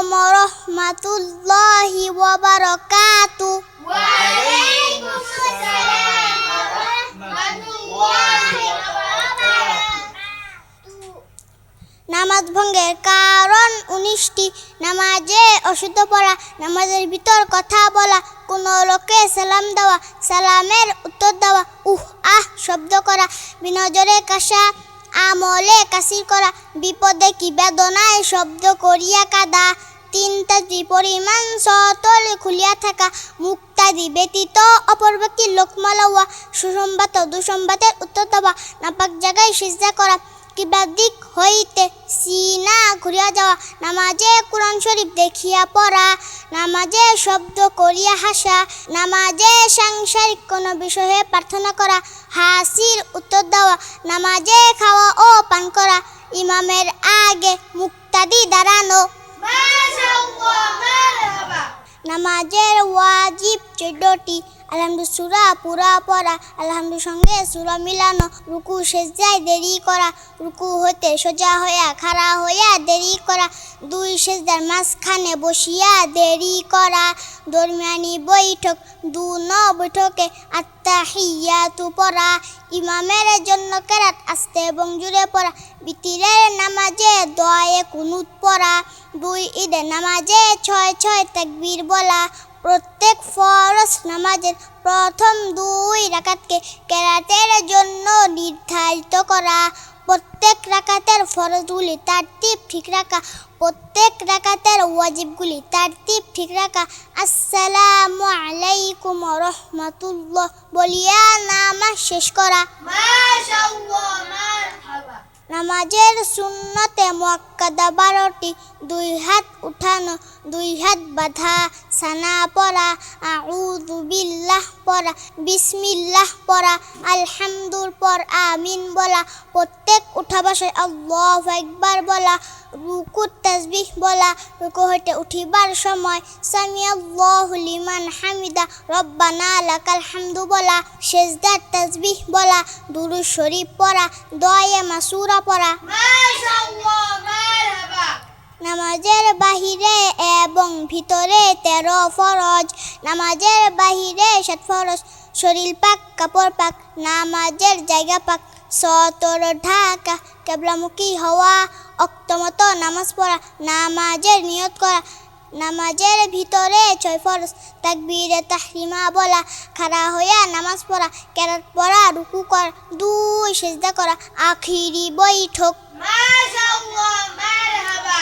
ওয়া রাহমাতুল্লাহি ওয়া বারাকাতুহু। ওয়ালাইকুম আসসালাম ওয়া রাহমাতুল্লাহি ওয়া বারাকাতুহু। নামাজ ভঙ্গের কারণ 19টি। নামাজে অশুদ্ধ পড়া, নামাজের ভিতর কথা বলা, কোনো লোকে সালাম দেওয়া, সালামের উত্তর দেওয়া, উহ আহ শব্দ করা, বিনজরে কাশা, আমলে কাসির করা, বিপদে কি বেদনায় শব্দ করিয়া কাদা, 3 তাসবিহ পরিমাণ সতল খুলিয়া থাকা, মুক্তাদি ব্যতীত অপর ব্যক্তির লোকমা লওয়া, সুসংবাদ ও দুঃসংবাদের উত্তর দেওয়া, নাপাক জায়গায় সিজদা করা, কিবলার দিক হইতে সিনা ঘুরিয়া যাওয়া, নামাজে কুরআন শরীফ দেখিয়া পড়া, নামাজে শব্দ করিয়া হাসা, নামাজে সাংসারিক কোনো বিষয়ে প্রার্থনা করা, হাসির উত্তর দেওয়া, নামাজে খাওয়া ও পান করা, ইমামের আগে মুক্তাদি দাঁড়ানো। মাশাআল্লাহ, মারহাবা। নামাজের ওয়াজিব 14টি। আলহামদু সূরা পুরা পড়া, আলহামদু সঙ্গে সূরা মিলানো, রুকু সেজদায় দেরি করা, রুকু হতে সোজা হইয়া খাড়া হইয়া দেরি করা, 2 সেজদার মাঝখানে বসিয়া দেরি করা, দরমিয়ানি বৈঠক, 2 বৈঠকে আত্তাহিয়াতু পড়া, ইমামের জন্য কেরাত আস্তে এবং জোরে পড়া, বিতিরের নামাজে দোয়ায়ে কুনুত পড়া, 2 ঈদের নামাজে 6 তাকবীর বলা, প্রত্যেক ফরজ নামাজের প্রথম 2 রাকাতকে কেরাতের জন্য নির্ধারিত করা, প্রত্যেক রাকাতের ফরজগুলি তারতিব ঠিক রাখা, প্রত্যেক রাকাতের ওয়াজিবগুলি তারতিব ঠিক রাখা, আসসালামু আলাইকুম ওয়া রাহমাতুল্লাহ বলিয়া নামাজ শেষ করা। মাশাআল্লাহ, মারহাবা। নামাজের সুন্নতে মুআক্কাদা 12টি। 2 হাত উঠানো, 2 হাত বাঁধা, সানা পড়া, আউযু বিল্লাহ পড়া, বিসমিল্লাহ পড়া, আলহামদুর পর আমিন বলা, প্রত্যেক উঠা বসায় আল্লাহু আকবার বলা, রুকুত তাসবিহ বলা, রুকু হতে উঠিবার সময় সামিআল্লাহু লিমান হামিদা রব্বানা লাকাল হামদু বলা, সেজদার তাসবিহ বলা, দুরূদ শরীফ পড়া, দোয়ায়ে মাসুরা পড়া। মাশাআল্লাহ, মারহাবা। নামাজের বাহিরে এবং ভিতরে 13 ফরজ। নামাজের বাহিরে 7 ফরজ, শরীর পাক, কাপড় পাক, নামাজের জায়গা পাক, সতর ঢাকা, কিবলামুখী হওয়া, ওয়াক্তমতো নামাজ পড়া, নামাজের নিয়ত করা, নামাজের ভিতরে 6 ফরজ, তাকবীরে তাহরিমা বলা, খাড়া হইয়া নামাজ পড়া, কেরাত পড়া, রুকু করা, 2 সিজদা করা, আখিরি বৈঠক। মাশাআল্লাহ, মারহাবা।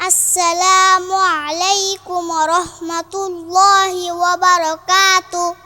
আসসালামু আলাইকুম ওয়া রাহমাতুল্লাহি ওয়া বারাকাতুহু।